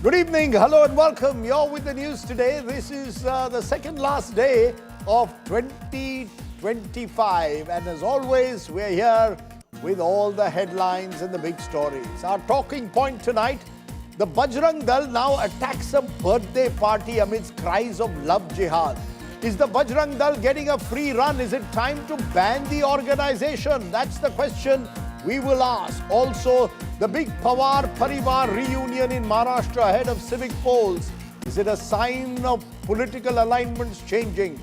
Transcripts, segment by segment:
Good evening, hello and welcome. You're with the news today. This is the second last day of 2025, and as always, we're here with all the headlines and the big stories. Our talking point tonight, the Bajrang Dal now attacks a birthday party amidst cries of love jihad. Is the Bajrang Dal getting a free run? Is it time to ban the organization? That's the question we will ask. Also, the big Pawar Parivar reunion in Maharashtra ahead of civic polls. Is it a sign of political alignments changing?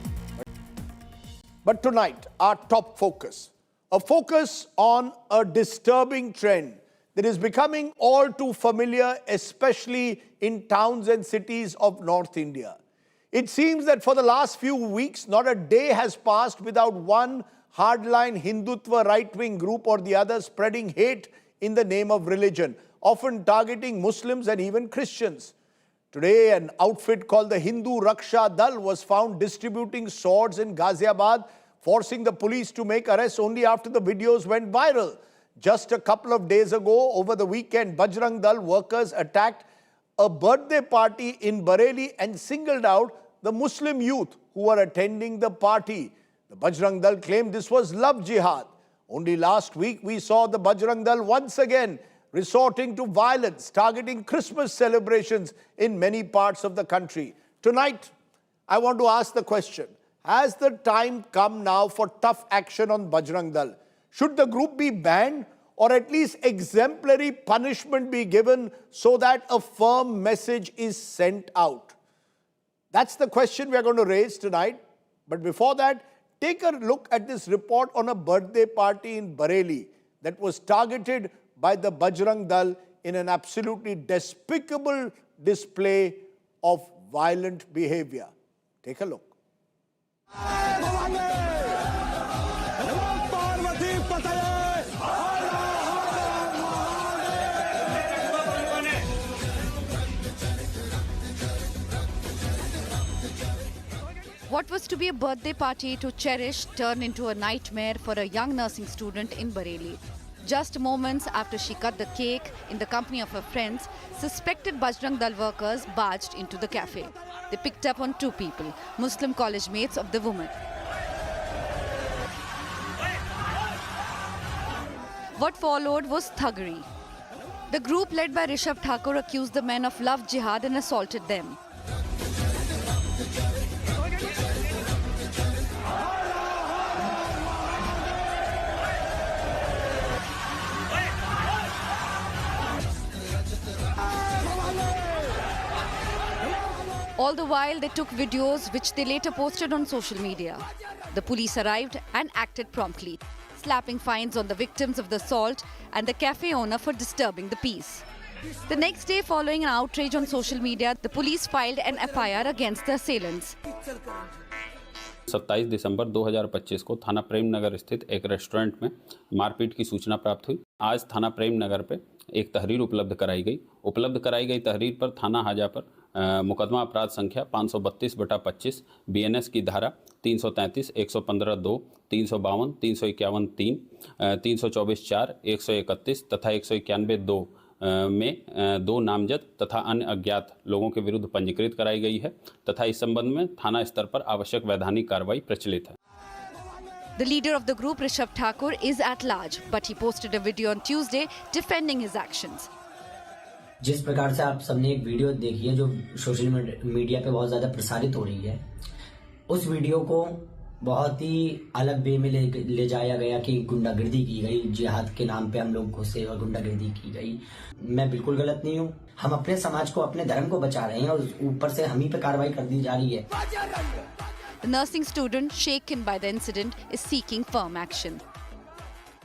But tonight, our top focus. A focus on a disturbing trend that is becoming all too familiar, especially in towns and cities of North India. It seems that for the last few weeks, not a day has passed without one hardline Hindutva right-wing group or the other spreading hate in the name of religion, often targeting Muslims and even Christians. Today, an outfit called the Hindu Raksha Dal was found distributing swords in Ghaziabad, forcing the police to make arrests only after the videos went viral. Just a couple of days ago, over the weekend, Bajrang Dal workers attacked a birthday party in Bareilly and singled out the Muslim youth who were attending the party. The Bajrang Dal claimed this was love jihad. Only last week, we saw the Bajrang Dal once again resorting to violence, targeting Christmas celebrations in many parts of the country. Tonight, I want to ask the question, has the time come now for tough action on Bajrang Dal? Should the group be banned or at least exemplary punishment be given so that a firm message is sent out? That's the question we are going to raise tonight. But before that, take a look at this report on a birthday party in Bareilly that was targeted by the Bajrang Dal in an absolutely despicable display of violent behavior. Take a look. What was to be a birthday party to cherish turned into a nightmare for a young nursing student in Bareilly. Just moments after she cut the cake in the company of her friends, suspected Bajrang Dal workers barged into the cafe. They picked up on two people, Muslim college mates of the woman. What followed was thuggery. The group led by Rishabh Thakur accused the men of love jihad and assaulted them. All the while, they took videos which they later posted on social media. The police arrived and acted promptly, slapping fines on the victims of the assault and the cafe owner for disturbing the peace. The next day, following an outrage on social media, the police filed an FIR against the assailants. 27 दिसंबर 2025 को थाना प्रेम नगर स्थित एक restaurant में मारपीट की सूचना प्राप्त हुई। आज थाना प्रेम नगर पे एक तहरीर उपलब्ध कराई गई। तहरीर पर थाना हाजा पर मुकदमा अपराध संख्या 532/25 बीएनएस की धारा 333, 115(2), 352, 351(3), 324(4), 131 तथा 191(2) में दो नामजद तथा अन्य अज्ञात लोगों के विरुद्ध पंजीकृत कराई गई है तथा इस संबंध में थाना स्तर पर आवश्यक वैधानिक कार्रवाई प्रचलित है। The leader of the group, Rishabh Thakur, is at large, but he posted a video on Tuesday defending his actions. जिस प्रकार से आप सबने एक वीडियो देखी है जो सोशल मीडिया पे बहुत ज्यादा प्रसारित हो रही है, उस वीडियो को बहुत ही अलग वे में ले जाया गया कि गुंडागर्दी की गई, जिहाद के नाम पे हम लोग घुसे और गुंडागर्दी की गई। मैं बिल्कुल गलत नहीं हूँ। हम अपने समाज को, अपने धर्म को बचा रहे हैं और ऊपर से हम ही पे कार्रवाई कर दी जा रही है। The nursing student, shaken by the incident, is seeking firm action.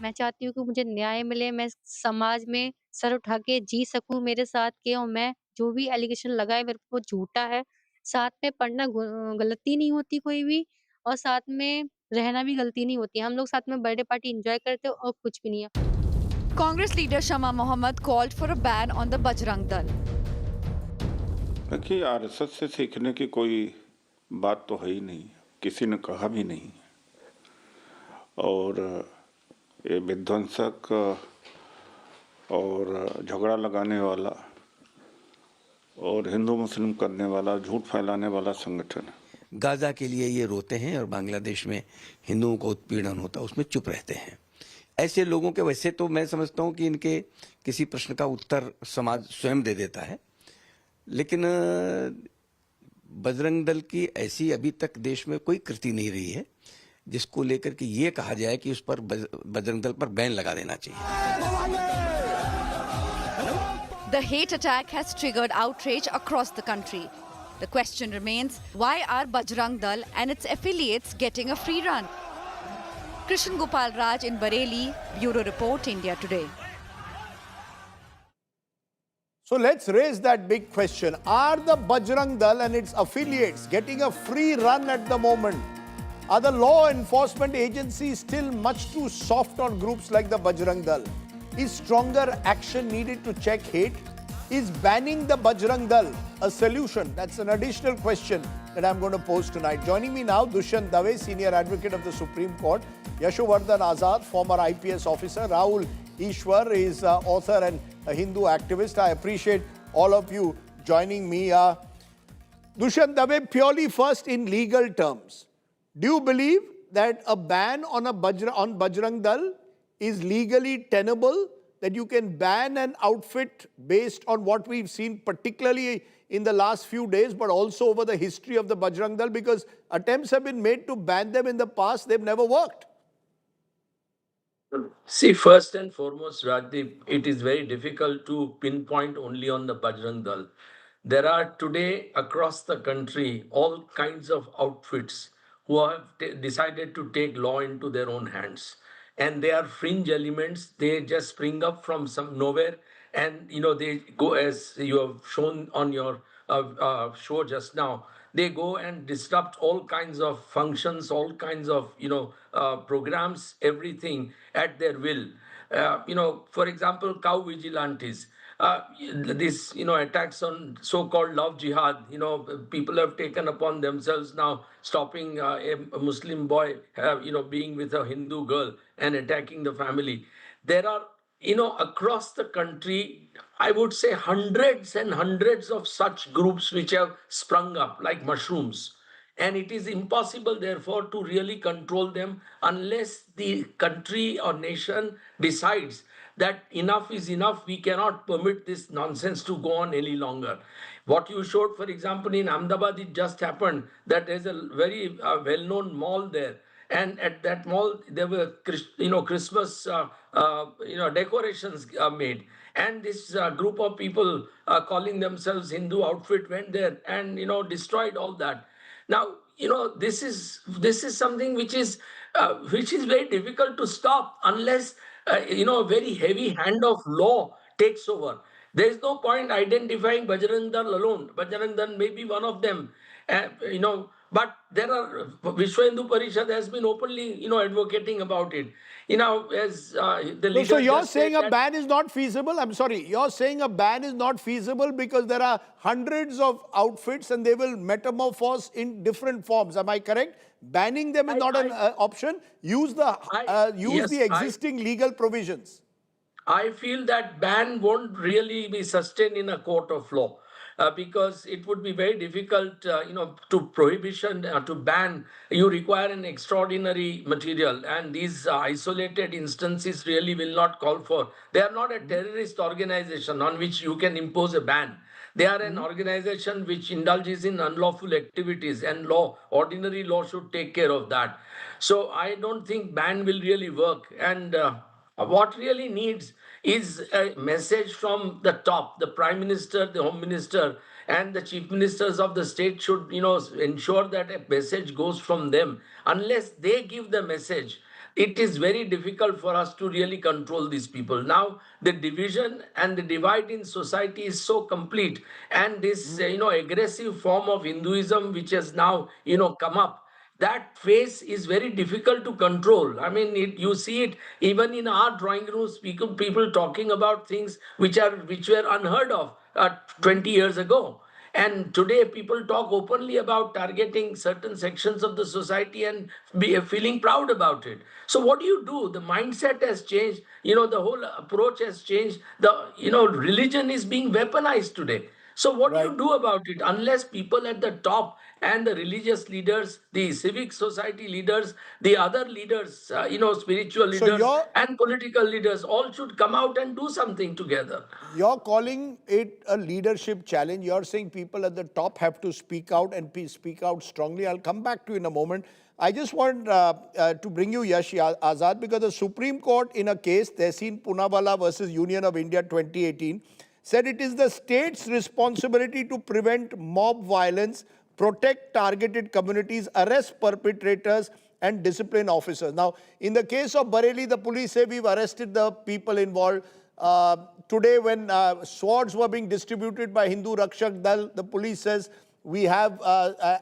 मैं चाहती हूँ कि मुझे न्याय मिले, मैं समाज में सर उठा के जी सकूं मेरे साथ के, और मैं जो भी एलिगेशन लगाए मेरे को झूठा है। साथ में पढ़ना गलती नहीं होती कोई भी, और साथ में रहना भी गलती नहीं होती। हम लोग साथ में बर्थडे पार्टी एंजॉय करते और कुछ भी नहीं है। Congress leader Shah Mohammed called for a ban on the Bajrang Dal. देखिए, आरएसएस से सीखने की कोई बात तो है ही नहीं, किसी ने कहा भी नहीं। और ये विध्वंसक और झगड़ा लगाने वाला और हिंदू मुस्लिम करने वाला, झूठ फैलाने वाला संगठन है। गाज़ा के लिए ये रोते हैं और बांग्लादेश में हिंदुओं को उत्पीड़न होता है उसमें चुप रहते हैं। ऐसे लोगों के वैसे तो मैं समझता हूँ कि इनके किसी प्रश्न का उत्तर समाज स्वयं दे देता है, लेकिन बजरंग दल की ऐसी अभी तक देश में कोई कृति नहीं रही है जिसको लेकर के ये कहा जाए कि उस पर बजरंग दल पर बैन लगा देना चाहिए। The hate attack has triggered outrage across the country. The question remains, why are Bajrang Dal and its affiliates getting a free run? Krishan Gopal Raj in Bareilly, Bureau Report, India Today. So let's raise that big question. Are the Bajrang Dal and its affiliates getting a free run at the moment? Are the law enforcement agencies still much too soft on groups like the Bajrang Dal? Is stronger action needed to check hate? Is banning the Bajrang Dal a solution? That's an additional question that I'm going to pose tonight. Joining me now, Dushyant Dave, Senior Advocate of the Supreme Court, Yashovardhan Azad, former IPS officer, Rahul Ishwar is author and a Hindu activist. I appreciate all of you joining me. Dushyant Dave, purely first in legal terms, do you believe that a ban on Bajrang Dal is legally tenable, that you can ban an outfit based on what we've seen, particularly in the last few days, but also over the history of the Bajrang Dal, because attempts have been made to ban them in the past, they've never worked? See, first and foremost, Rajdeep, it is very difficult to pinpoint only on the Bajrang Dal. There are today across the country all kinds of outfits who have decided to take law into their own hands. And they are fringe elements. They just spring up from some nowhere, and they go, as you have shown on your show just now. They go and disrupt all kinds of functions, all kinds of programs, everything at their will. For example, cow vigilantes. This attacks on so-called love jihad. People have taken upon themselves now stopping a Muslim boy being with a Hindu girl and attacking the family. There are across the country, I would say hundreds and hundreds of such groups which have sprung up like mushrooms. And it is impossible, therefore, to really control them unless the country or nation decides that enough is enough. We cannot permit this nonsense to go on any longer. What you showed, for example, in Ahmedabad, it just happened that there's a very well-known mall there. And at that mall, there were Christmas decorations made, and this group of people calling themselves Hindu outfit went there and destroyed all that. Now, this is something which is very difficult to stop unless a very heavy hand of law takes over. There is no point identifying Bajrang Dal alone. Bajrang Dal may be one of them, but there are Vishwa Hindu Parishad has been openly advocating about it. As the leader. So you're just saying said a ban is not feasible? I'm sorry, you're saying a ban is not feasible because there are hundreds of outfits and they will metamorphose in different forms. Am I correct? Banning them is not an option. Use the existing legal provisions. I feel that ban won't really be sustained in a court of law. Because it would be very difficult, to prohibition, to ban. You require an extraordinary material, and these isolated instances really will not call for. They are not a terrorist organization on which you can impose a ban. They are an organization which indulges in unlawful activities, and ordinary law should take care of that. So I don't think ban will really work. And what really needs is a message from the top. The Prime Minister, the Home Minister, and the Chief Ministers of the state should, ensure that a message goes from them. Unless they give the message, it is very difficult for us to really control these people. Now, the division and the divide in society is so complete, and this, aggressive form of Hinduism which has now, come up, that phase is very difficult to control. I mean, you see it even in our drawing rooms, people talking about things which were unheard of 20 years ago. And today people talk openly about targeting certain sections of the society and feeling proud about it. So what do you do? The mindset has changed. The whole approach has changed. Religion is being weaponized today. So what do Right. you do about it? Unless people at the top and the religious leaders, the civic society leaders, the other leaders, spiritual So leaders and political leaders all should come out and do something together. you're calling it a leadership challenge. You're saying people at the top have to speak out and speak out strongly. I'll come back to you in a moment. I just want to bring you Yash Azad, because the Supreme Court in a case, Tehseen Poonawalla versus Union of India 2018, said it is the state's responsibility to prevent mob violence, protect targeted communities, arrest perpetrators, and discipline officers. Now, in the case of Bareilly, the police say we've arrested the people involved. Today, when swords were being distributed by Hindu Rakshak Dal, the police says we have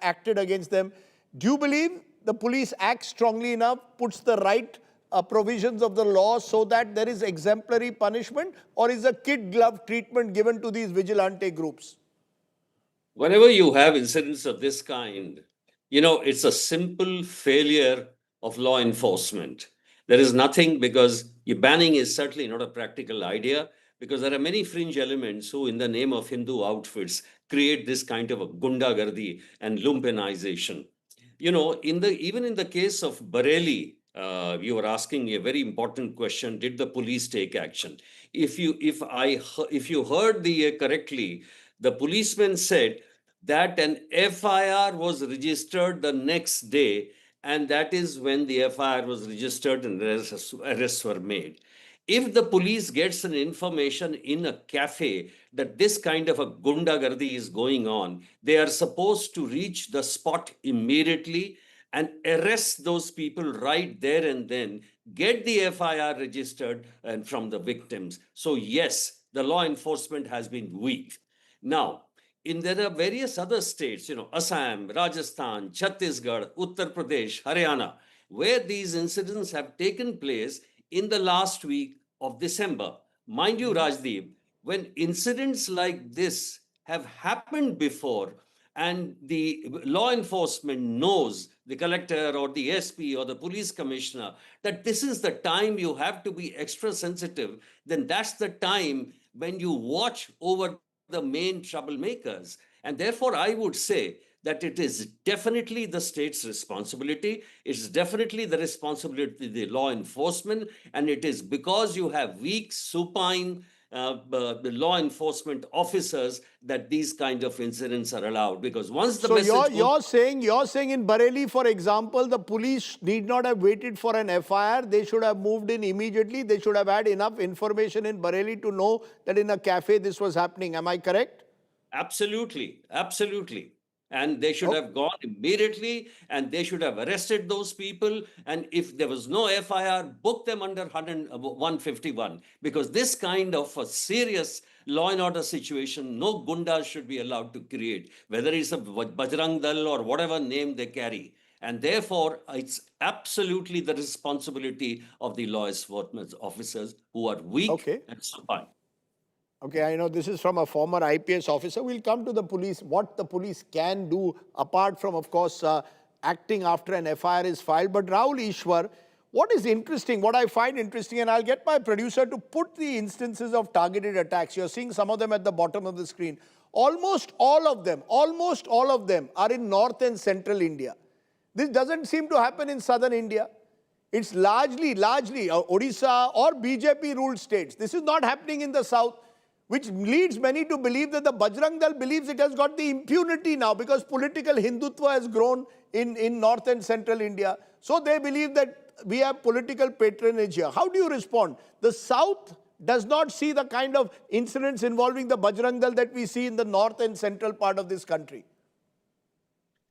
acted against them. Do you believe the police act strongly enough, puts the right provisions of the law so that there is exemplary punishment, or is a kid glove treatment given to these vigilante groups? Whenever you have incidents of this kind, it's a simple failure of law enforcement. There is nothing, because banning is certainly not a practical idea, because there are many fringe elements who, in the name of Hindu outfits, create this kind of a gundagardi and lumpenization. Even in the case of Bareilly, you were asking a very important question: did the police take action? If you heard correctly, the policeman said that an FIR was registered the next day, and that is when the FIR was registered and arrests were made. If the police gets an information in a cafe that this kind of a gundagardi is going on, they are supposed to reach the spot immediately and arrest those people right there and then, get the FIR registered and from the victims. So yes, the law enforcement has been weak. Now, there are various other states, Assam, Rajasthan, Chhattisgarh, Uttar Pradesh, Haryana, where these incidents have taken place in the last week of December. Mind you, Rajdeep, when incidents like this have happened before, and the law enforcement knows, the collector or the SP or the police commissioner, that this is the time you have to be extra sensitive, then that's the time when you watch over the main troublemakers. And therefore, I would say that it is definitely the state's responsibility. It's definitely the responsibility of the law enforcement. And it is because you have weak, supine the law enforcement officers that these kind of incidents are allowed. Because once the message you're saying in Bareilly, for example, the police need not have waited for an FIR. They should have moved in immediately. They should have had enough information in Bareilly to know that in a cafe this was happening. Am I correct? Absolutely, absolutely. And they should have gone immediately, and they should have arrested those people. And if there was no FIR, book them under 151. Because this kind of a serious law and order situation, no gundas should be allowed to create, whether it's a Bajrang Dal or whatever name they carry. And therefore, it's absolutely the responsibility of the law enforcement officers who are weak and supine. Okay, I know this is from a former IPS officer. We'll come to the police, what the police can do, apart from, of course, acting after an FIR is filed. But Rahul Ishwar, what is interesting, what I find interesting, and I'll get my producer to put the instances of targeted attacks. You're seeing some of them at the bottom of the screen. Almost all of them are in north and central India. This doesn't seem to happen in southern India. It's largely Odisha or BJP-ruled states. This is not happening in the south, which leads many to believe that the Bajrang Dal believes it has got the impunity now because political Hindutva has grown in north and central India. So they believe that we have political patronage here. How do you respond? The south does not see the kind of incidents involving the Bajrang Dal that we see in the north and central part of this country.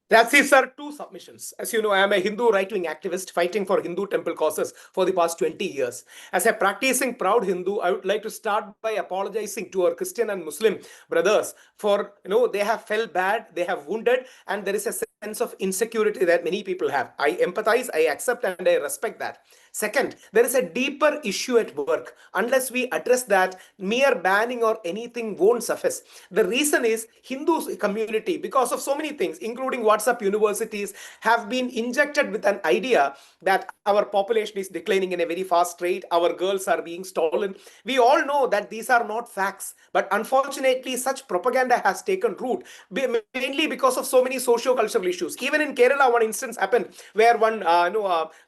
That's it, sir. Two submissions. As you know, I am a Hindu right-wing activist fighting for Hindu temple causes for the past 20 years. As a practicing proud Hindu, I would like to start by apologizing to our Christian and Muslim brothers for, they have felt bad, they have wounded, and there is a sense of insecurity that many people have. I empathize, I accept, and I respect that. Second, there is a deeper issue at work. Unless we address that, mere banning or anything won't suffice. The reason is Hindu community, because of so many things, including WhatsApp universities, have been injected with an idea that our population is declining in a very fast rate, our girls are being stolen. We all know that these are not facts, but unfortunately, such propaganda has taken root, mainly because of so many socio-cultural issues. Even in Kerala, one instance happened where one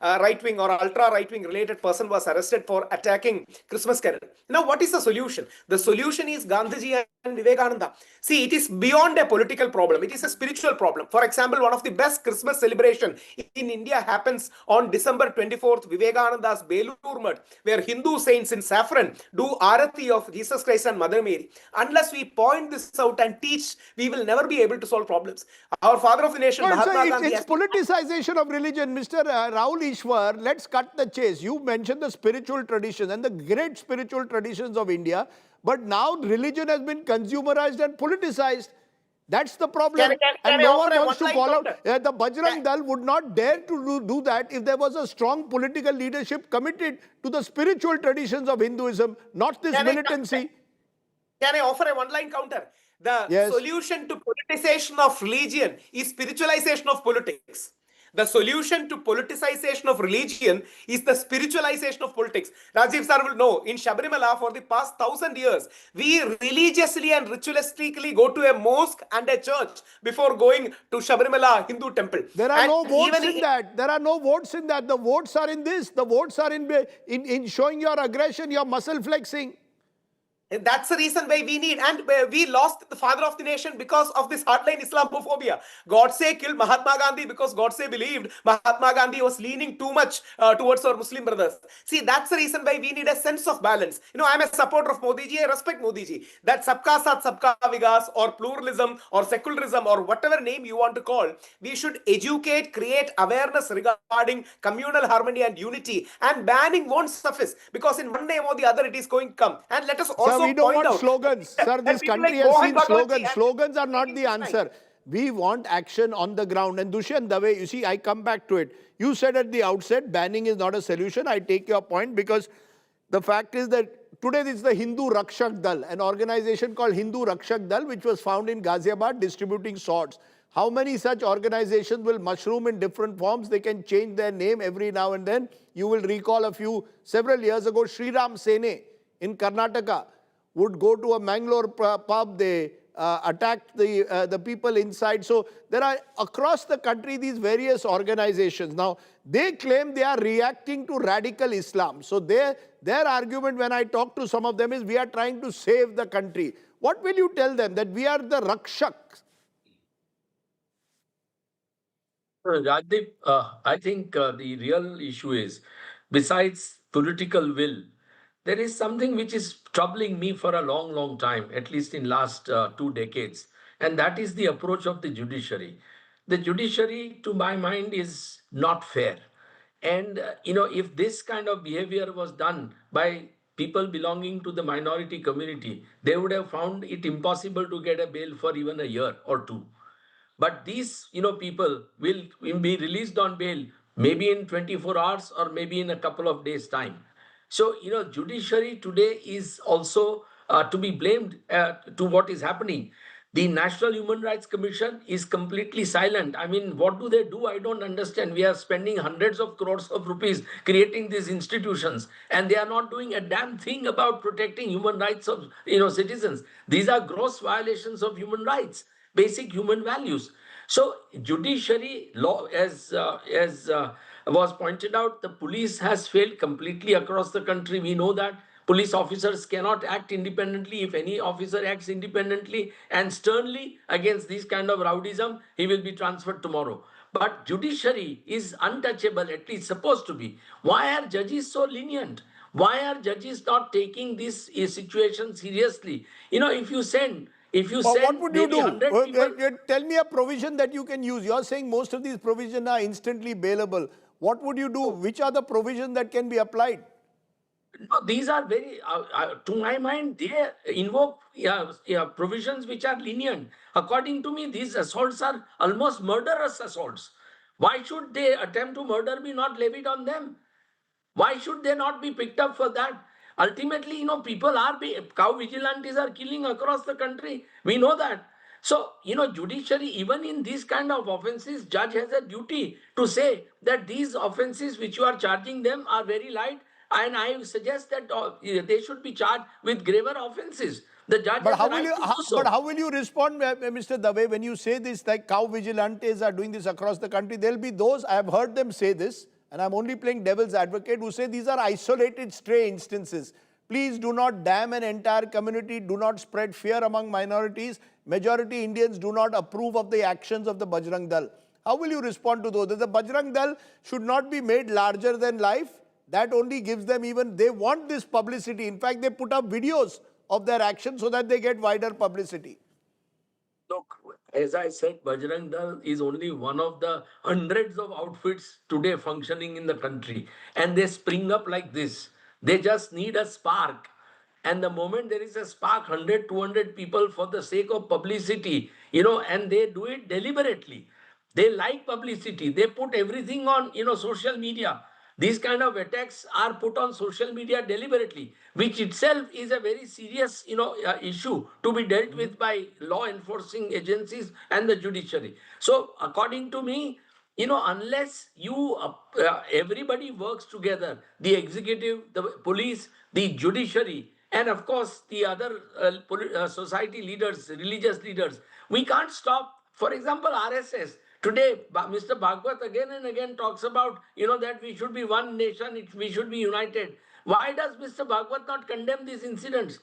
right-wing or ultra-right-wing related person was arrested for attacking Christmas Carol. Now, what is the solution? The solution is Gandhiji and Vivekananda. See, it is beyond a political problem. It is a spiritual problem. For example, one of the best Christmas celebration in India happens on December 24th, Vivekananda's Belur Mutt, where Hindu saints in saffron do Arati of Jesus Christ and Mother Mary. Unless we point this out and teach, we will never be able to solve problems. Our father of the nation, No, Mahatma Gandhi, it's politicization of religion. Mr. Rahul Ishwar, let's cut the chase. You mentioned the spiritual traditions and the great spiritual traditions of India, but now religion has been consumerized and politicized. That's the problem. And no one wants to call out. The Bajrang Dal would not dare to do that if there was a strong political leadership committed to the spiritual traditions of Hinduism, not this militancy. Can I offer a one-line counter? The solution to politicization of religion is spiritualization of politics. The solution to politicization of religion is the spiritualization of politics. Rajdeep sir will know, in Sabarimala for the past 1,000 years, we religiously and ritualistically go to a mosque and a church before going to Sabarimala Hindu temple. There are no votes in that. There are no votes in that. The votes are in this. The votes are in showing your aggression, your muscle flexing. And that's the reason why we need, and we lost the father of the nation because of this hardline Islamophobia. Godse killed Mahatma Gandhi because Godse believed Mahatma Gandhi was leaning too much towards our Muslim brothers. See, that's the reason why we need a sense of balance. You know, I'm a supporter of Modi ji, I respect Modi ji. That Sabka Saath Sabka Vikas or pluralism or secularism or whatever name you want to call, we should educate, create awareness regarding communal harmony and unity, and banning won't suffice because in one name or the other it is going to come. And let us also we don't want slogans. Sir, this country has seen slogans. Slogans are not the answer. We want action on the ground. And Dushyant, the way, you see, I come back to it. You said at the outset, banning is not a solution. I take your point because the fact is that today it's the Hindu Rakshak Dal, an organization called Hindu Rakshak Dal, which was found in Ghaziabad distributing swords. How many such organizations will mushroom in different forms? They can change their name every now and then. You will recall several years ago, Sri Ram Sene in Karnataka would go to a Mangalore pub, they attacked the people inside. So there are across the country these various organizations. Now, they claim they are reacting to radical Islam. So their argument when I talk to some of them is we are trying to save the country. What will you tell them? That we are the Rakshaks? Rajdeep, I think the real issue is, besides political will, there is something which is troubling me for a long, long time, at least in last 2 decades, and that is the approach of the judiciary. The judiciary, to my mind, is not fair. And, if this kind of behavior was done by people belonging to the minority community, they would have found it impossible to get a bail for even a year or two. But these, people will be released on bail maybe in 24 hours or maybe in a couple of days' time. So, judiciary today is also to be blamed to what is happening. The National Human Rights Commission is completely silent. I mean, what do? I don't understand. We are spending hundreds of crores of rupees creating these institutions, and they are not doing a damn thing about protecting human rights of citizens. These are gross violations of human rights, basic human values. So judiciary law, as was pointed out, the police has failed completely across the country. We know that police officers cannot act independently. If any officer acts independently and sternly against this kind of rowdyism, he will be transferred tomorrow. But judiciary is untouchable, at least supposed to be. Why are judges so lenient? Why are judges not taking this situation seriously? If you send what would you do? 100 people, tell me a provision that you can use. You're saying most of these provisions are instantly bailable. What would you do? Which are the provisions that can be applied? No, these are very, to my mind, they invoke provisions which are lenient. According to me, these assaults are almost murderous assaults. Why should the attempt to murder be not levied on them? Why should they not be picked up for that? Ultimately, people are cow vigilantes are killing across the country. We know that. So, judiciary, even in these kind of offenses, judge has a duty to say that these offenses which you are charging them are very light, and I suggest that they should be charged with graver offenses. The judge But has how the will right you? to do so. But how will you respond, Mr. Dave, when you say this? Like cow vigilantes are doing this across the country. There'll be those, I have heard them say this, and I'm only playing devil's advocate, who say these are isolated, stray instances. Please do not damn an entire community. Do not spread fear among minorities. Majority Indians do not approve of the actions of the Bajrang Dal. How will you respond to those? That the Bajrang Dal should not be made larger than life. That only gives them they want this publicity. In fact, they put up videos of their actions so that they get wider publicity. Look, as I said, Bajrang Dal is only one of the hundreds of outfits today functioning in the country. And they spring up like this. They just need a spark. And the moment there is a spark, 100, 200 people for the sake of publicity, and they do it deliberately. They like publicity. They put everything on, social media. These kind of attacks are put on social media deliberately, which itself is a very serious, issue to be dealt with by law enforcing agencies and the judiciary. So, according to me, unless everybody works together, the executive, the police, the judiciary, and of course the other society leaders, religious leaders, we can't stop. For example, RSS. Today, Mr. Bhagwat again and again talks about, that we should be one nation, we should be united. Why does Mr. Bhagwat not condemn these incidents?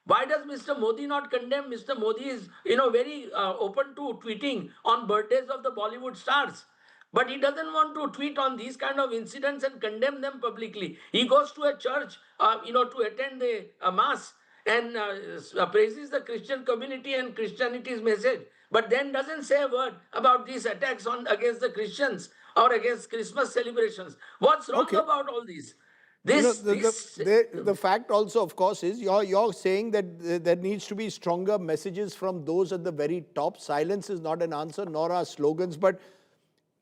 Why does Mr. Modi not condemn? Mr. Modi is, very open to tweeting on birthdays of the Bollywood stars. But he doesn't want to tweet on these kind of incidents and condemn them publicly. He goes to a church, to attend the mass and praises the Christian community and Christianity's message, but then doesn't say a word about these attacks against the Christians or against Christmas celebrations. What's wrong about all these? The fact also, of course, is you're saying that there needs to be stronger messages from those at the very top. Silence is not an answer, nor are slogans. But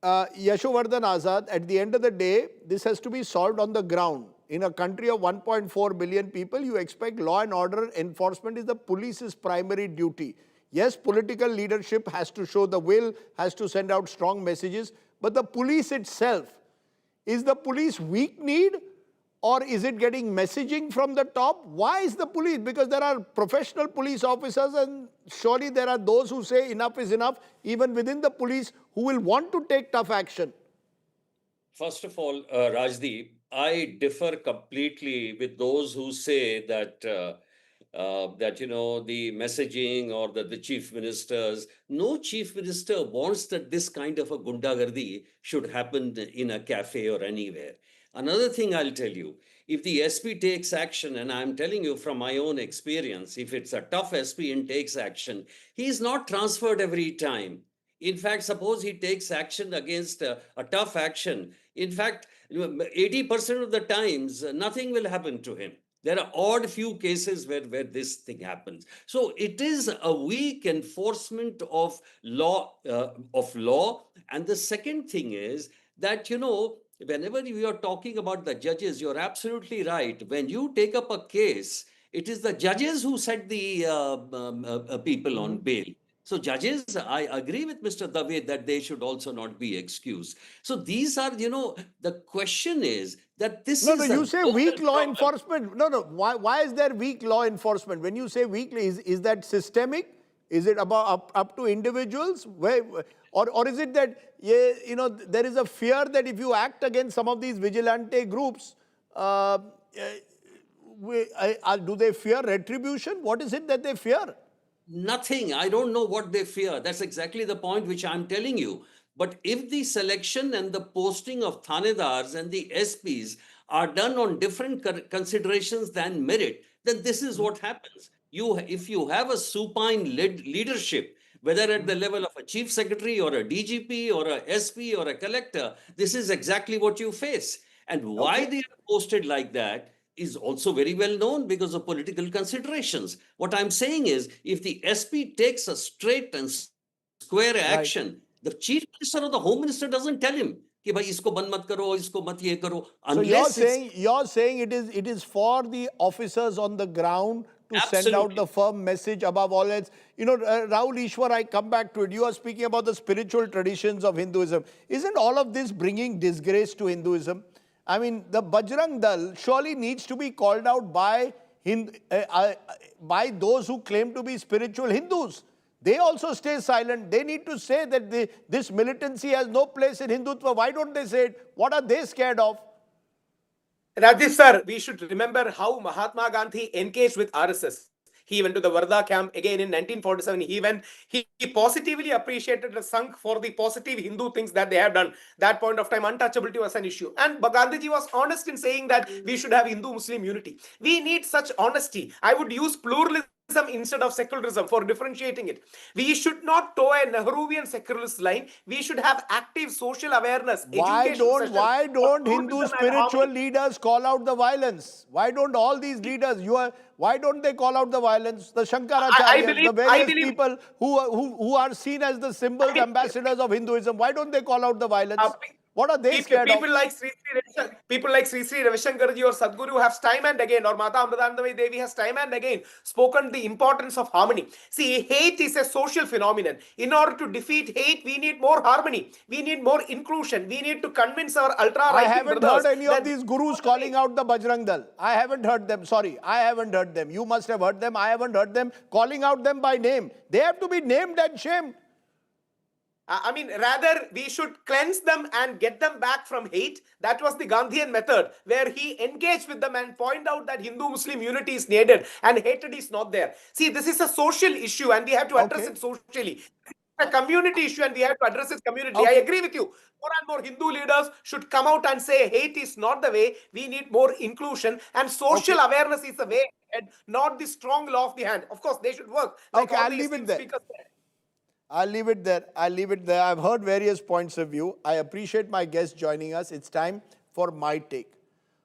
Yashovardhan Azad, at the end of the day, this has to be solved on the ground. In a country of 1.4 billion people, you expect law and order enforcement is the police's primary duty. Yes, political leadership has to show the will, has to send out strong messages, but the police itself, is the police weak-kneed, or is it getting messaging from the top? Why is the police? Because there are professional police officers, and surely there are those who say enough is enough, even within the police, who will want to take tough action. First of all, Rajdeep, I differ completely with those who say that the messaging or that the chief ministers, no chief minister wants that this kind of a gundagardi should happen in a cafe or anywhere. Another thing I'll tell you, if the SP takes action, and I'm telling you from my own experience, if it's a tough SP and takes action, he's not transferred every time. In fact, suppose he takes action against a tough action. In fact, 80% of the times, nothing will happen to him. There are odd few cases where this thing happens. So it is a weak enforcement of law. And the second thing is that, whenever we are talking about the judges, you're absolutely right. When you take up a case, it is the judges who set the people on bail. So judges, I agree with Mr. Dave that they should also not be excused. So these are, the question is that this is... No, you say weak law enforcement. No. Why is there weak law enforcement? When you say weak, is that systemic? Is it about up to individuals? Or is it that, there is a fear that if you act against some of these vigilante groups, do they fear retribution? What is it that they fear? Nothing. I don't know what they fear. That's exactly the point which I'm telling you. But if the selection and the posting of Thanedars and the SPs are done on different considerations than merit, then this is what happens. If you have a supine leadership, whether at the level of a chief secretary or a DGP or a SP or a collector, this is exactly what you face. And why they are posted like that is also very well known because of political considerations. What I'm saying is, if the SP takes a straight and square action, the chief minister or the home minister doesn't tell him कि भाई इसको बंद मत करो, इसको मत ये करो. So Unless you're saying it is for the officers on the ground to send out the firm message above all else. You know, Rahul Ishwar, I come back to it. You are speaking about the spiritual traditions of Hinduism. Isn't all of this bringing disgrace to Hinduism? I mean, the Bajrang Dal surely needs to be called out by those who claim to be spiritual Hindus. They also stay silent. They need to say that this militancy has no place in Hindutva. Why don't they say it? What are they scared of? Rajdeep sir, we should remember how Mahatma Gandhi engaged with RSS. He went to the Varda camp again in 1947. He positively appreciated the Sangh for the positive Hindu things that they have done. That point of time, untouchability was an issue. And Gandhiji was honest in saying that we should have Hindu-Muslim unity. We need such honesty. I would use pluralism instead of secularism for differentiating it. We should not toe a Nehruvian secularist line. We should have active social awareness. Why don't Hindu spiritual leaders call out the violence? Why don't all these leaders, why don't they call out the violence? The Shankaracharyas, the various people who are seen as the symbols, ambassadors of Hinduism, why don't they call out the violence? What are they scared of? People like Sri Sri Ravishankarji or Sadhguru have time and again, or Mata Amritanandamayi Devi has time and again spoken the importance of harmony. See, hate is a social phenomenon. In order to defeat hate, we need more harmony. We need more inclusion. We need to convince our ultra-right. I haven't heard any of these gurus calling out the Bajrang Dal. I haven't heard them. Sorry, I haven't heard them. You must have heard them. I haven't heard them calling out them by name. They have to be named and shamed. I mean, rather, we should cleanse them and get them back from hate. That was the Gandhian method, where he engaged with them and point out that Hindu-Muslim unity is needed and hatred is not there. See, this is a social issue and we have to address it socially. It's a community issue and we have to address it community. I agree with you. More and more Hindu leaders should come out and say hate is not the way. We need more inclusion and social awareness is the way ahead, not the strong law of the hand. Of course, they should work. Like I'll leave it there. I'll leave it there. I've heard various points of view. I appreciate my guest joining us. It's time for my take.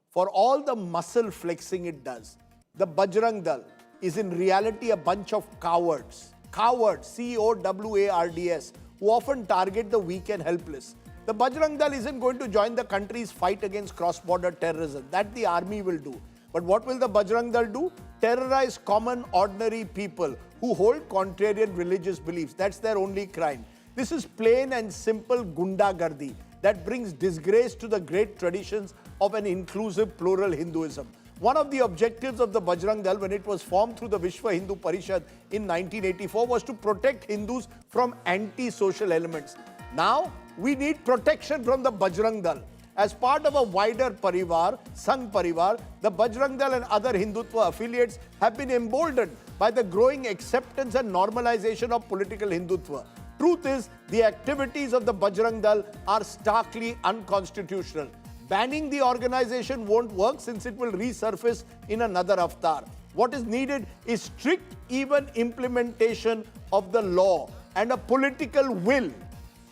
For all the muscle flexing it does, the Bajrang Dal is in reality a bunch of cowards. Cowards, C-O-W-A-R-D-S, who often target the weak and helpless. The Bajrang Dal isn't going to join the country's fight against cross-border terrorism. That the army will do. But what will the Bajrang Dal do? Terrorize common, ordinary people who hold contrarian religious beliefs. That's their only crime. This is plain and simple gundagardi that brings disgrace to the great traditions of an inclusive, plural Hinduism. One of the objectives of the Bajrang Dal when it was formed through the Vishwa Hindu Parishad in 1984 was to protect Hindus from anti-social elements. Now, we need protection from the Bajrang Dal. As part of a wider parivar, Sangh Parivar, the Bajrang Dal and other Hindutva affiliates have been emboldened by the growing acceptance and normalization of political Hindutva. Truth is, the activities of the Bajrang Dal are starkly unconstitutional. Banning the organization won't work since it will resurface in another avatar. What is needed is strict, even implementation of the law and a political will.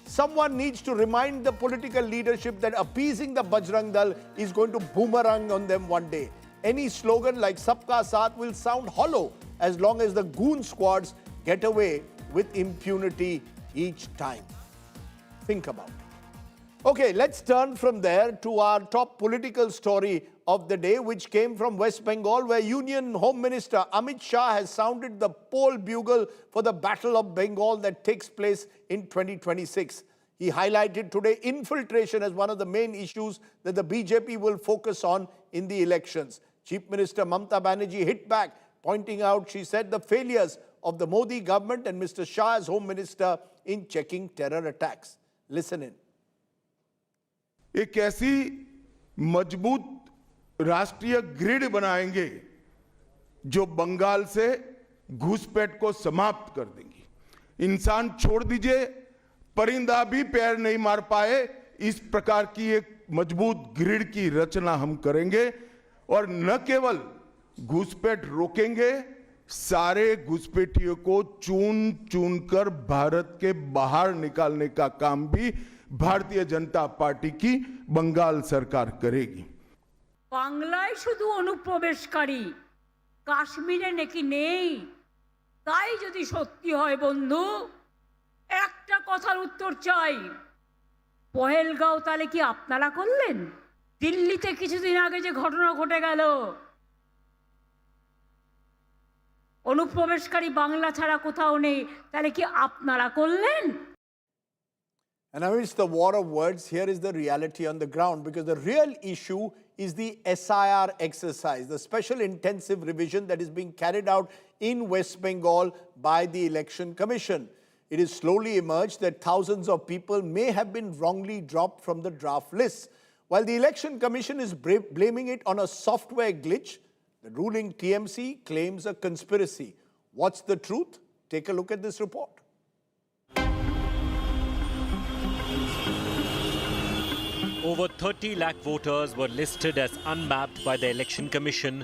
Someone needs to remind the political leadership that appeasing the Bajrang Dal is going to boomerang on them one day. Any slogan like Sabka Saath will sound hollow as long as the goon squads get away with impunity each time. Think about it. Okay, let's turn from there to our top political story of the day, which came from West Bengal, where Union Home Minister Amit Shah has sounded the poll bugle for the Battle of Bengal that takes place in 2026. He highlighted today infiltration as one of the main issues that the BJP will focus on in the elections. Chief Minister Mamata Banerjee hit back, pointing out, she said, the failures of the Modi government and Mr. Shah as Home Minister in checking terror attacks. Listen in. एक ऐसी मजबूत राष्ट्रीय grid बनाएंगे जो बंगाल से घुसपैठ को समाप्त कर देंगी। इंसान छोड़ दीजिए, परिंदा भी पैर नहीं मार पाए, इस प्रकार की एक मजबूत ग्रिड की रचना हम करेंगे और न केवल घुसपैठ रोकेंगे, सारे घुसपैठियों को चुन चुन कर भारत के बाहर निकालने का काम भी भारतीय जनता पार्टी की बंगाल सरकार करेगी। বাংলায় শুধু অনুপ্রবেশকারী, কাশ্মীরে নাকি নেই। তাই যদি সত্যি হয় বন্ধু, একটা কথার উত্তর চাই, পহেলগাঁও তাহলে কি আপনারা করলেন? দিল্লিতে কিছুদিন আগে যে ঘটনা ঘটে গেল, অনুপ্রবেশকারী বাংলা ছাড়া কোথাও নেই, তাহলে কি আপনারা করলেন? And amidst the war of words, here is the reality on the ground, because the real issue is the SIR exercise, the special intensive revision that is being carried out in West Bengal by the Election Commission. It is slowly emerged that thousands of people may have been wrongly dropped from the draft list. While the Election Commission is blaming it on a software glitch, the ruling TMC claims a conspiracy. What's the truth? Take a look at this report. Over 30 lakh voters were listed as unmapped by the Election Commission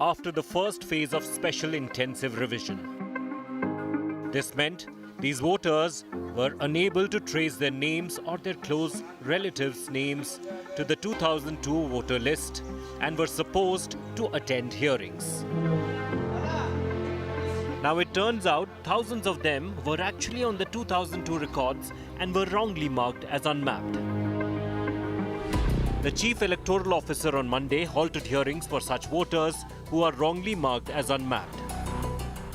after the first phase of special intensive revision. This meant these voters were unable to trace their names or their close relatives' names to the 2002 voter list and were supposed to attend hearings. Now it turns out thousands of them were actually on the 2002 records and were wrongly marked as unmapped. The Chief Electoral Officer on Monday halted hearings for such voters who are wrongly marked as unmapped.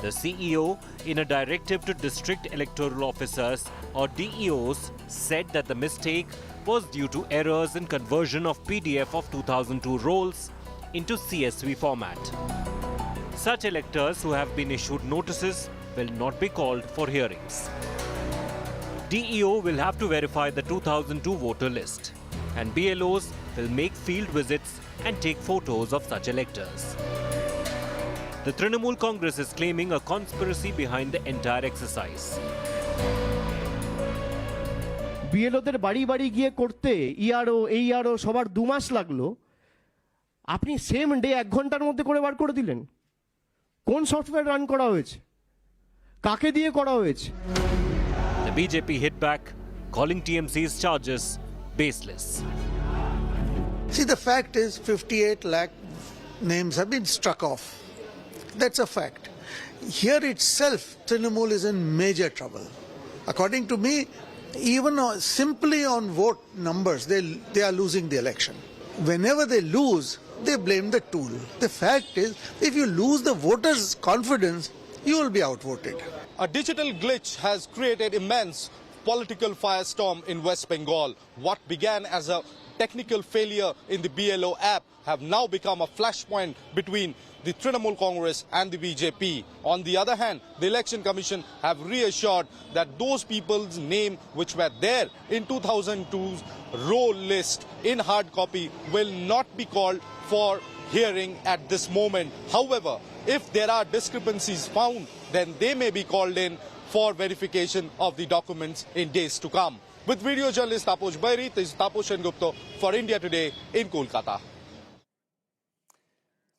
The CEO, in a directive to District Electoral Officers or DEOs, said that the mistake was due to errors in conversion of PDF of 2002 rolls into CSV format. Such electors who have been issued notices will not be called for hearings. DEO will have to verify the 2002 voter list, and BLOs will make field visits and take photos of such electors. The Trinamool Congress is claiming a conspiracy behind the entire exercise. বিএলওদের বাড়ি বাড়ি গিয়ে করতে ERO এইআরও সবার 2 মাস লাগলো, আপনি same day 1 ঘন্টার মধ্যে করে বার করে দিলেন। কোন সফটওয়্যার রান করা হয়েছে, কাকে দিয়ে করা হয়েছে? The BJP hit back, calling TMC's charges baseless. See, the fact is 58 lakh names have been struck off. That's a fact. Here itself, Trinamool is in major trouble. According to me, even simply on vote numbers, they are losing the election. Whenever they lose, they blame the tool. The fact is, if you lose the voters' confidence, you will be outvoted. A digital glitch has created immense political firestorm in West Bengal. What began as a technical failure in the BLO app have now become a flashpoint between the Trinamool Congress and the BJP. On the other hand, the Election Commission have reassured that those people's name which were there in 2002's roll list in hard copy will not be called for hearing at this moment. However, if there are discrepancies found, then they may be called in for verification of the documents in days to come. With video journalist Taposh Bairi, this is Taposh Gupta for India Today in Kolkata.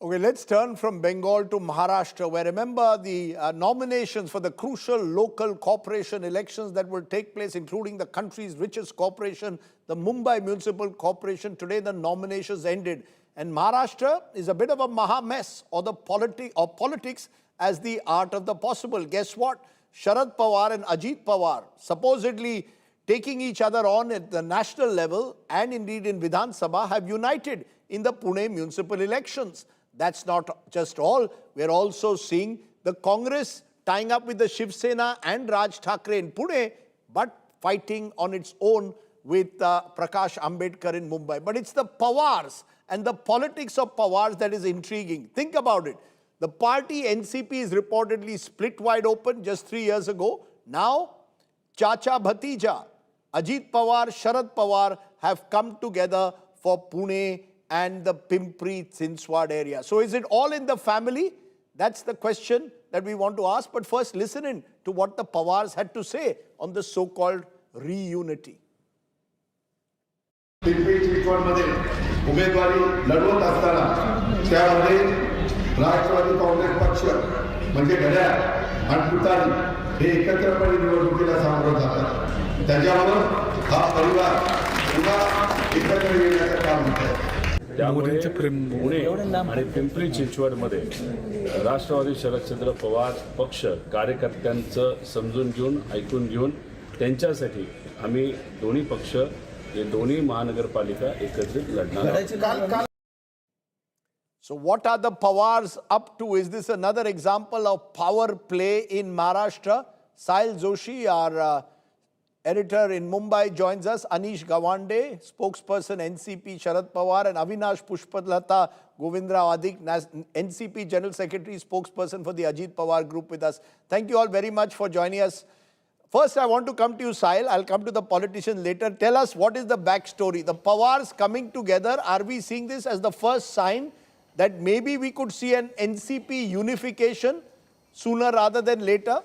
Okay, let's turn from Bengal to Maharashtra, where remember the nominations for the crucial local corporation elections that will take place, including the country's richest corporation, the Mumbai Municipal Corporation. Today the nominations ended, and Maharashtra is a bit of a Maha mess, or politics as the art of the possible. Guess what? Sharad Pawar and Ajit Pawar, supposedly taking each other on at the national level and indeed in Vidhan Sabha, have united in the Pune municipal elections. That's not just all. We're also seeing the Congress tying up with the Shiv Sena and Raj Thakre in Pune, but fighting on its own with Prakash Ambedkar in Mumbai. But it's the Pawars and the politics of Pawars that is intriguing. Think about it. The party NCP is reportedly split wide open just 3 years ago. Now, Chacha Bhatija, Ajit Pawar, Sharad Pawar have come together for Pune and the Pimpri-Chinswad area. So is it all in the family? That's the question that we want to ask. But first, listen in to what the Pawars had to say on the so-called reunity. पिंपरी-चिंचवडमध्ये उमेदवारी लढवत असताना त्यामध्ये राष्ट्रवादी काँग्रेस पक्ष म्हणजे घड्याळ आणि तुतारी हे एकत्रपणे निवडणुकीला सामोरं जातात. त्याच्यावर हा परिवार पुन्हा एकत्र येण्याचं काम होत आहे. त्यामुळे पुणे आणि पिंपरी चिंचवडमध्ये राष्ट्रवादी शरदचंद्र पवार पक्ष कार्यकर्त्यांचं समजून घेऊन ऐकून घेऊन त्यांच्यासाठी आम्ही दोन्ही पक्ष ये दोन्ही महानगरपालिका एकत्रित लढणार आहोत. So what are the Pawars up to? Is this another example of power play in Maharashtra? Sahil Joshi, our editor in Mumbai, joins us. Anish Gawande, spokesperson NCP Sharad Pawar, and Avinash Pushpalata Govindra Adik, NCP General Secretary, spokesperson for the Ajit Pawar group with us. Thank you all very much for joining us. First, I want to come to you, Sahil. I'll come to the politicians later. Tell us, what is the backstory? The Pawars coming together, are we seeing this as the first sign that maybe we could see an NCP unification sooner rather than later?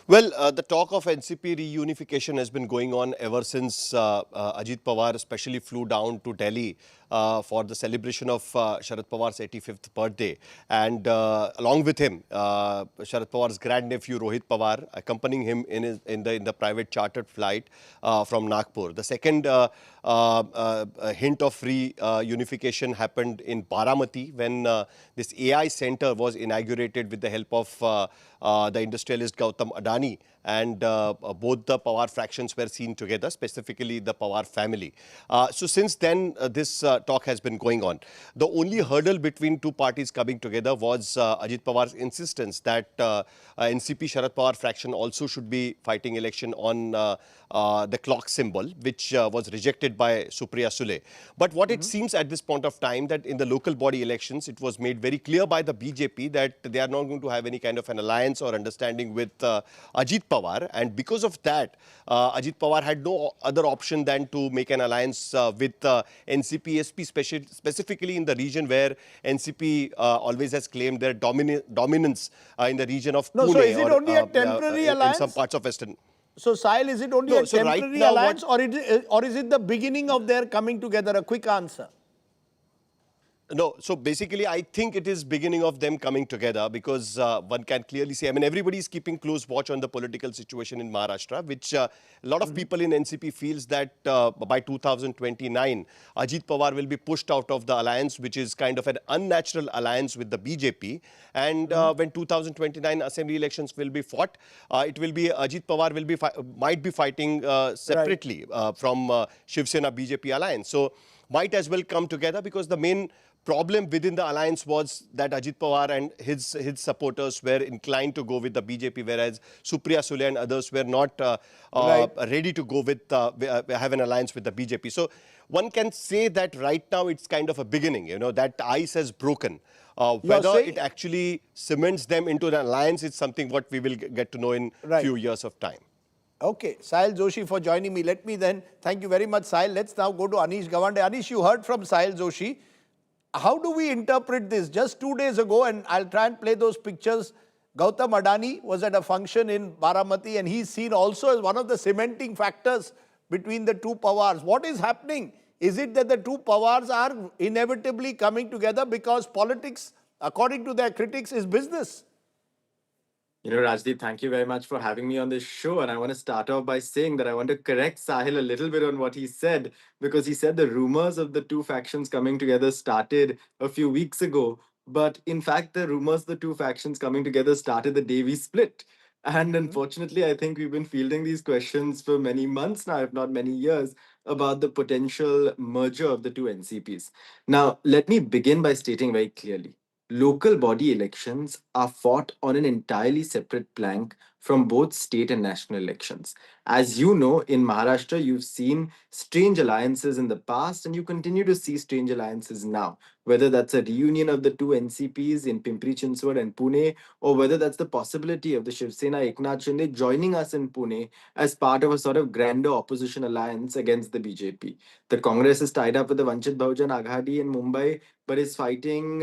Well, the talk of NCP reunification has been going on ever since Ajit Pawar especially flew down to Delhi for the celebration of Sharad Pawar's 85th birthday. And along with him, Sharad Pawar's grandnephew Rohit Pawar, accompanying him in the private chartered flight from Nagpur. The second hint of reunification happened in Baramati when this AI center was inaugurated with the help of the industrialist Gautam Adani, and both the Pawar fractions were seen together, specifically the Pawar family. So since then, this talk has been going on. The only hurdle between two parties coming together was Ajit Pawar's insistence that NCP Sharad Pawar fraction also should be fighting election on the clock symbol, which was rejected by Supriya Sule. But what it seems at this point of time, that in the local body elections, it was made very clear by the BJP that they are not going to have any kind of an alliance or understanding with Ajit Pawar, and because of that, Ajit Pawar had no other option than to make an alliance with NCP-SP, specifically in the region where NCP always has claimed their dominance in the region of Pune. So is it only a temporary alliance? In some parts of Western. So, Sahil, is it only a temporary alliance, or is it the beginning of their coming together? A quick answer. No, so basically I think it is beginning of them coming together, because one can clearly see, I mean, everybody is keeping close watch on the political situation in Maharashtra, which a lot of people in NCP feels that by 2029, Ajit Pawar will be pushed out of the alliance, which is kind of an unnatural alliance with the BJP. And when 2029 assembly elections will be fought, it will be Ajit Pawar will be might be fighting separately from Shiv Sena BJP alliance. So might as well come together, because the main problem within the alliance was that Ajit Pawar and his supporters were inclined to go with the BJP, whereas Supriya Sule and others were not ready to go with have an alliance with the BJP. So one can say that right now it's kind of a beginning, you know, that ice has broken. Whether it actually cements them into an alliance is something what we will get to know in few years of time. Okay, Sahil Joshi for joining me. Let me then, thank you very much, Sahil. Let's now go to Anish Gawande. Anish, you heard from Sahil Joshi. How do we interpret this? Just 2 days ago, and I'll try and play those pictures, Gautam Adani was at a function in Baramati, and he's seen also as one of the cementing factors between the two Pawars. What is happening? Is it that the two Pawars are inevitably coming together because politics, according to their critics, is business? You know, Rajdeep, thank you very much for having me on this show. And I want to start off by saying that I want to correct Sahil a little bit on what he said, because he said the rumors of the two factions coming together started a few weeks ago. But in fact, the rumors of the two factions coming together started the day we split. And unfortunately, I think we've been fielding these questions for many months now, if not many years, about the potential merger of the two NCPs. Now, let me begin by stating very clearly. Local body elections are fought on an entirely separate plank from both state and national elections. As you know, in Maharashtra, you've seen strange alliances in the past, and you continue to see strange alliances now, whether that's a reunion of the two NCPs in Pimpri Chinchwad and Pune, or whether that's the possibility of the Shiv Sena Eknath Shinde joining us in Pune as part of a sort of grander opposition alliance against the BJP. The Congress is tied up with the Vanchit Bahujan Aghadi in Mumbai, but is fighting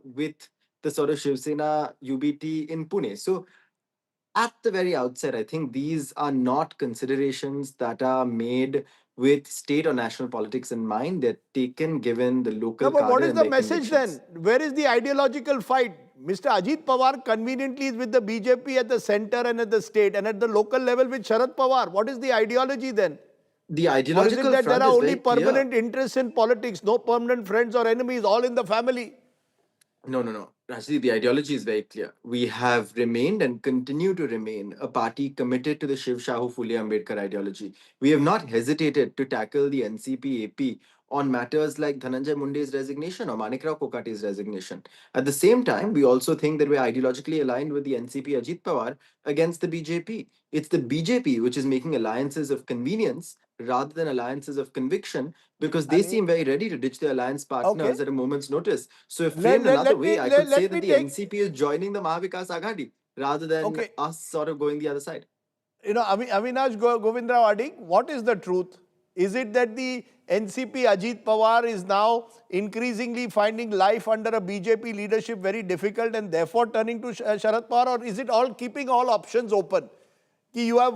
with the sort of Shiv Sena UBT in Pune. So at the very outset, I think these are not considerations that are made with state or national politics in mind. They're taken given the local. No, but what is the message then? Where is the ideological fight? Mr. Ajit Pawar conveniently is with the BJP at the center and at the state, and at the local level with Sharad Pawar. What is the ideology then? The ideological or is it that there are only very clear. permanent interests in politics, no permanent friends or enemies, all in the family? No. Rajdeep, the ideology is very clear. We have remained and continue to remain a party committed to the Shiv Shahu Phule Ambedkar ideology. We have not hesitated to tackle the NCP AP on matters like Dhananjay Munde's resignation or Manikrao Kokate's resignation. At the same time, we also think that we're ideologically aligned with the NCP Ajit Pawar against the BJP. It's the BJP which is making alliances of convenience rather than alliances of conviction, because they seem very ready to ditch their alliance partners at a moment's notice. So if framed another way, I could say that the NCP is joining the Mahavikas Aghadi rather than us sort of going the other side. You know, Avinash Govindrao Adik, what is the truth? Is it that the NCP Ajit Pawar is now increasingly finding life under a BJP leadership very difficult and therefore turning to Sharad Pawar, or is it all keeping all options open? You have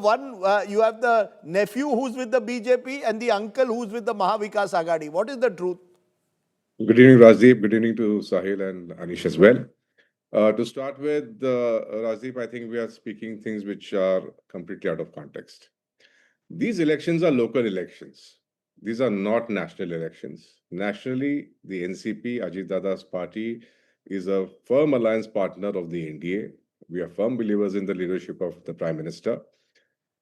you have the nephew who's with the BJP and the uncle who's with the Mahavikas Aghadi. What is the truth? Good evening, Rajdeep. Good evening to Sahil and Anish as well. To start with, Rajdeep, I think we are speaking things which are completely out of context. These elections are local elections. These are not national elections. Nationally, the NCP, Ajit Dada's party, is a firm alliance partner of the NDA. We are firm believers in the leadership of the Prime Minister.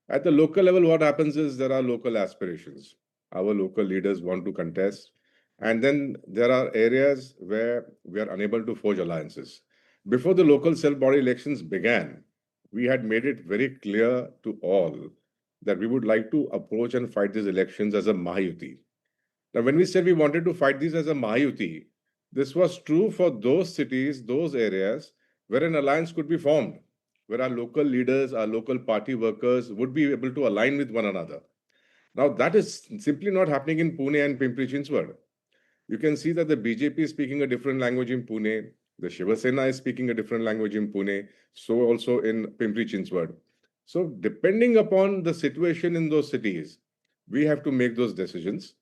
At the local level, what happens is there are local aspirations. Our local leaders want to contest. And then there are areas where we are unable to forge alliances. Before the local self-body elections began, we had made it very clear to all that we would like to approach and fight these elections as a Mahayuti. Now, when we said we wanted to fight these as a Mahayuti, this was true for those cities, those areas where an alliance could be formed, where our local leaders, our local party workers would be able to align with one another. Now, that is simply not happening in Pune and Pimpri Chinchwad. You can see that the BJP is speaking a different language in Pune, the Shiva Sena is speaking a different language in Pune, so also in Pimpri Chinchwad. So depending upon the situation in those cities, we have to make those decisions.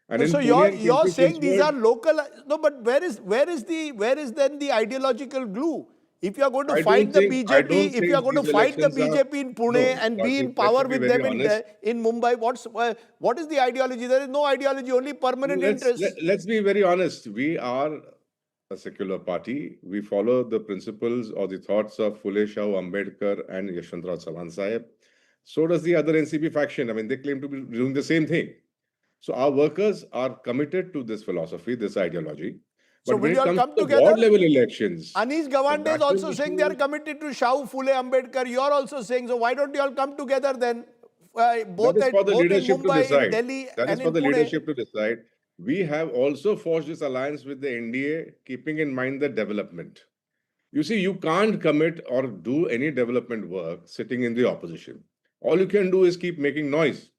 And so you're saying these are local. No, but where is then the ideological glue? If you are going to fight the BJP, if you are going to fight the BJP in Pune and be in power with them in Mumbai, what is the ideology? There is no ideology, only permanent interest. Let's be very honest. We are a secular party. We follow the principles or the thoughts of Phule Shahu Ambedkar and Yashwantrao Chavan Sahib. So does the other NCP faction. I mean, they claim to be doing the same thing. So our workers are committed to this philosophy, this ideology. But so when it comes come to together, ward level elections, Anish Gawande is also saying they are committed to Shahu Phule Ambedkar. You are also saying, so why don't you all come together then? Both in Mumbai, in Delhi, that is for the leadership to decide. We have also forged this alliance with the NDA, keeping in mind the development. You see, you can't commit or do any development work sitting in the opposition. All you can do is keep making noise.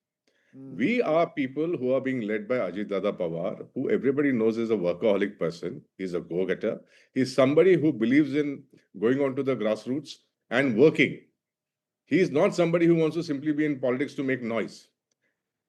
We are people who are being led by Ajit Dada Pawar, who everybody knows is a workaholic person. He's a go-getter. He's somebody who believes in going on to the grassroots and working. He's not somebody who wants to simply be in politics to make noise.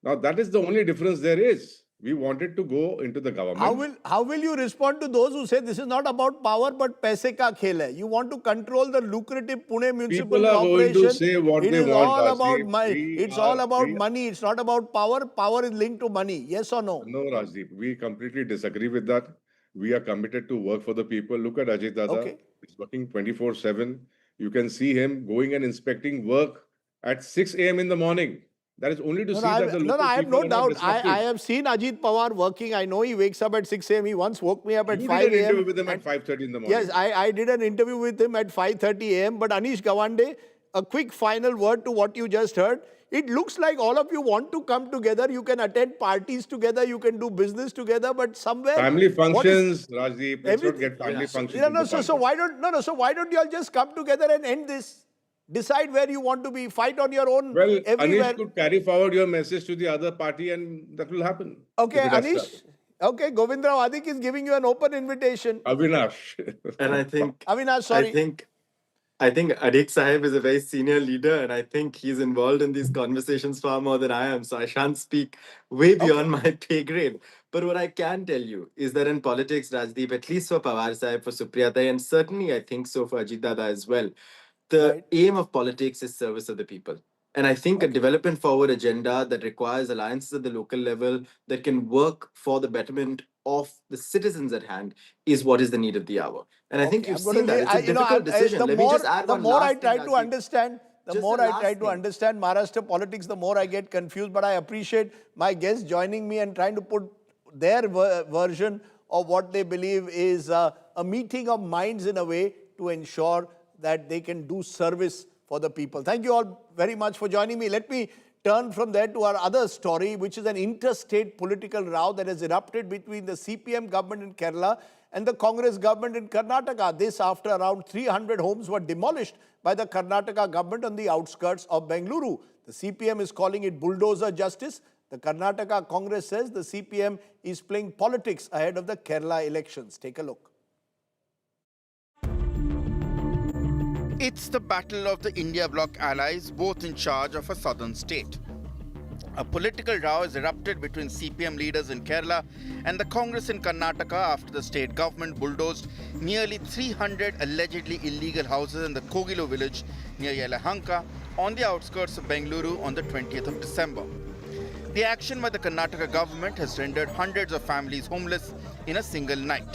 Now, that is the only difference there is. We wanted to go into the government. How will you respond to those who say this is not about power but paise ka khel hai? You want to control the lucrative Pune Municipal People are Corporation. going to say what they want. It's all about money. It's not about power. Power is linked to money. Yes or no? No, Rajdeep. We completely disagree with that. We are committed to work for the people. Look at Ajit Dada. He's working 24/7. You can see him going and inspecting work at 6 a.m. in the morning. That is only to see that the local I have people no doubt. I have seen Ajit Pawar working. I know he wakes up at 6 a.m. He once woke me up at 5 a.m. You did an interview with him at 5:30 in the morning. Yes, I did an interview with him at 5:30 a.m. But Anish Gawande, a quick final word to what you just heard. It looks like all of you want to come together. You can attend parties together. You can do business together. But somewhere family functions, Rajdeep. Let's not get family functions. So why don't you all just come together and end this? Decide where you want to be. Fight on your own. Well, everywhere. Anish could carry forward your message to the other party, and that will happen. Okay, Anish. Okay, Govindrao Adik is giving you an open invitation. Avinash. And I think Avinash, sorry. I think Adik Sahib is a very senior leader, and I think he's involved in these conversations far more than I am. So I shan't speak way beyond my pay grade. But what I can tell you is that in politics, Rajdeep, at least for Pawar Sahib, for Supriya, and certainly I think so for Ajit Dada as well, the aim of politics is service of the people. And I think a development forward agenda that requires alliances at the local level that can work for the betterment of the citizens at hand is what is the need of the hour. And I think you've seen that. It's a you know, difficult decision. The Let me just add the one more I last try thing, to Rajdeep. understand, the Just more the I last try to thing. understand Maharashtra politics, the more I get confused. But I appreciate my guests joining me and trying to put their version of what they believe is a meeting of minds in a way to ensure that they can do service for the people. Thank you all very much for joining me. Let me turn from there to our other story, which is an interstate political row that has erupted between the CPM government in Kerala and the Congress government in Karnataka. This after around 300 homes were demolished by the Karnataka government on the outskirts of Bengaluru. The CPM is calling it bulldozer justice. The Karnataka Congress says the CPM is playing politics ahead of the Kerala elections. Take a look. It's the battle of the India bloc allies, both in charge of a southern state. A political row has erupted between CPM leaders in Kerala and the Congress in Karnataka after the state government bulldozed nearly 300 allegedly illegal houses in the Kogilu village near Yelahanka on the outskirts of Bengaluru on the 20th of December. The action by the Karnataka government has rendered hundreds of families homeless in a single night.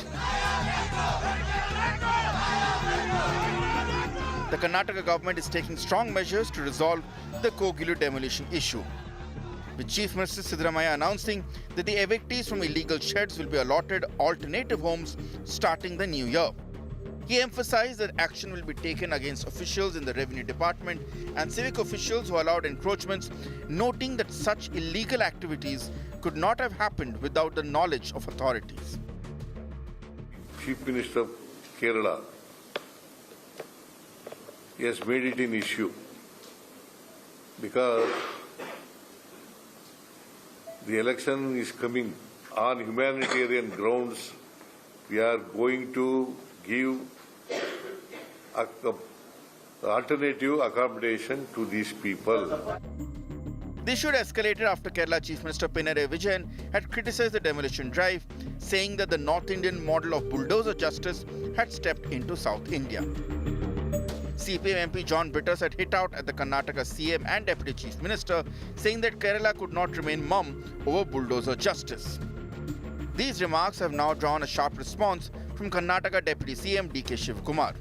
The Karnataka government is taking strong measures to resolve the Kogilu demolition issue, with Chief Minister Siddaramaiah announcing that the evictees from illegal sheds will be allotted alternative homes starting the new year. He emphasized that action will be taken against officials in the revenue department and civic officials who allowed encroachments, noting that such illegal activities could not have happened without the knowledge of authorities. Chief Minister of Kerala has made it an issue because the election is coming on humanitarian grounds. We are going to give alternative accommodation to these people. The issue escalated after Kerala Chief Minister Pinarayi Vijayan had criticized the demolition drive, saying that the North Indian model of bulldozer justice had stepped into South India. CPM MP John Britters had hit out at the Karnataka CM and Deputy Chief Minister, saying that Kerala could not remain mum over bulldozer justice. These remarks have now drawn a sharp response from Karnataka Deputy CM DK Shivakumar.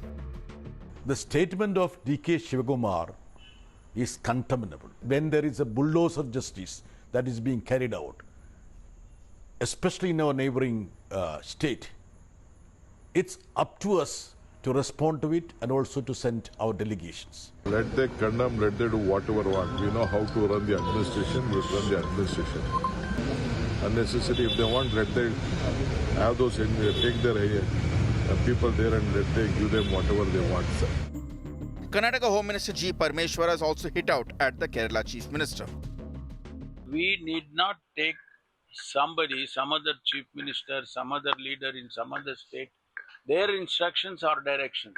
The statement of DK Shivakumar is condemnable. When there is a bulldozer justice that is being carried out, especially in our neighboring state, it's up to us to respond to it and also to send our delegations. Let they condemn, let they do whatever want. We know how to run the administration, we'll run the administration. Unnecessary, if they want, let they have those, take their people there and let they give them whatever they want. Karnataka Home Minister G. Parmeshwara has also hit out at the Kerala Chief Minister. We need not take somebody, some other chief minister, some other leader in some other state, their instructions or directions.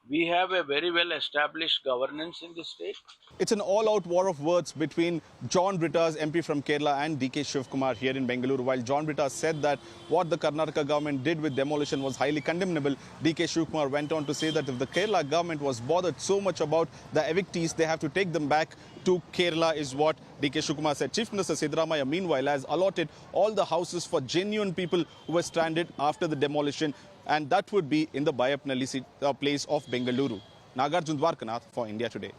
We have a very well established governance in the state. It's an all-out war of words between John Britters, MP from Kerala, and DK Shivakumar here in Bengaluru. While John Britters said that what the Karnataka government did with demolition was highly condemnable, DK Shivakumar went on to say that if the Kerala government was bothered so much about the evictees, they have to take them back to Kerala, is what DK Shivakumar said. Chief Minister Siddaramaiah, meanwhile, has allotted all the houses for genuine people who were stranded after the demolition, and that would be in the Bayapnalli place of Bengaluru. Nagarjun Dwarkanath for India Today.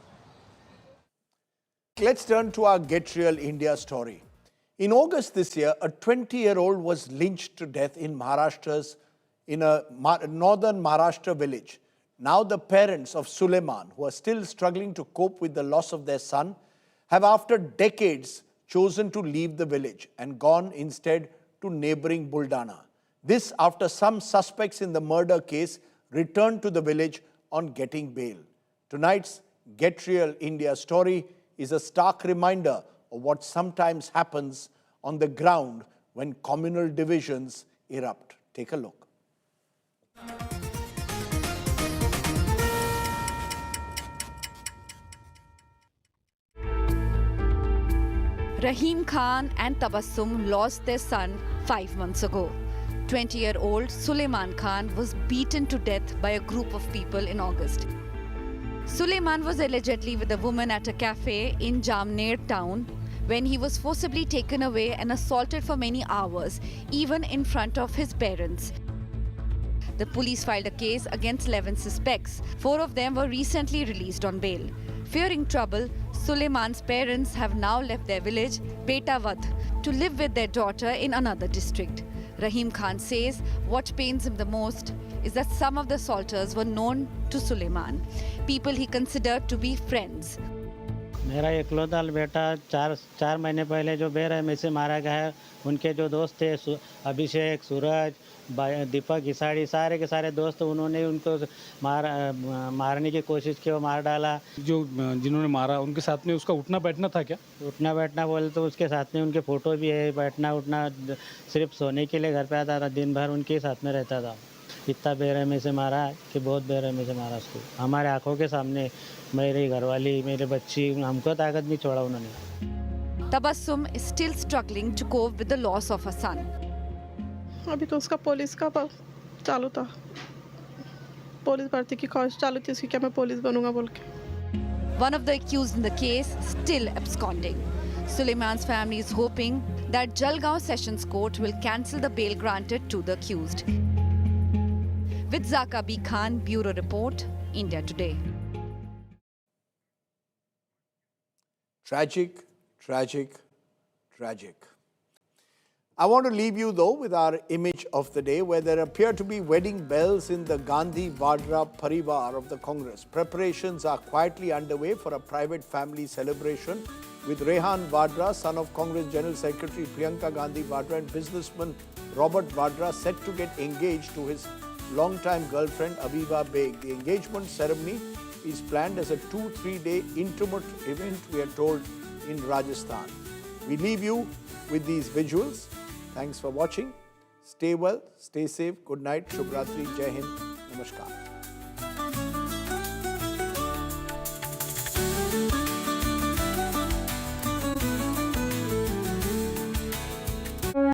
Let's turn to our Get Real India story. In August this year, a 20-year-old was lynched to death in in a northern Maharashtra village. Now the parents of Suleman, who are still struggling to cope with the loss of their son, have after decades chosen to leave the village and gone instead to neighboring Buldana. This after some suspects in the murder case returned to the village on getting bail. Tonight's Get Real India story is a stark reminder of what sometimes happens on the ground when communal divisions erupt. Take a look. Rahim Khan and Tabassum lost their son 5 months ago. 20-year-old Suleman Khan was beaten to death by a group of people in August. Suleman was allegedly with a woman at a cafe in Jamner town when he was forcibly taken away and assaulted for many hours, even in front of his parents. The police filed a case against 11 suspects. 4 of them were recently released on bail. Fearing trouble, Suleman's parents have now left their village, Betawad, to live with their daughter in another district. Rahim Khan says what pains him the most is that some of the assaulters were known to Suleman, people he considered to be friends. मेरा इकलौता बेटा चार महीने पहले जो बेरहमी से मारा गया है, उनके जो दोस्त थे अभिषेक, सूरज, दीपक, घिसाड़ी, सारे के सारे दोस्त, उन्होंने उनको मारने की कोशिश की, वो मार डाला। जो जिन्होंने मारा उनके साथ में उसका उठना बैठना था क्या? उठना बैठना बोले तो उसके साथ में उनके फोटो भी है। बैठना उठना सिर्फ सोने के लिए घर पे आता था, दिन भर उनके साथ में रहता था। इतना बेरहमी से मारा कि बहुत बेरहमी से मारा उसको, हमारे आंखों के सामने। मेरी घरवाली, मेरे बच्ची, हमको ताकत नहीं छोड़ा उन्होंने। Tabassum is still struggling to cope with the loss of her son. अभी तो उसका पुलिस का चालू था, पुलिस भर्ती की ख्वाहिश चालू थी उसकी, क्या मैं पुलिस बनूंगा बोल के। One of the accused in the case still absconding. Suleman's family is hoping that Jalgaon Sessions Court will cancel the bail granted to the accused. With Zaka B. Khan, Bureau Report, India Today. Tragic, tragic, tragic. I want to leave you though with our image of the day, where there appear to be wedding bells in the Gandhi Vadra Parivar of the Congress. Preparations are quietly underway for a private family celebration with Rehan Vadra, son of Congress General Secretary Priyanka Gandhi Vadra, and businessman Robert Vadra set to get engaged to his longtime girlfriend Abiba Beg. The engagement ceremony is planned as a 2-3 day intimate event, we are told, in Rajasthan. We leave you with these visuals. Thanks for watching. Stay well, stay safe. Good night. Shubh Ratri. Jai Hind. Namaskar.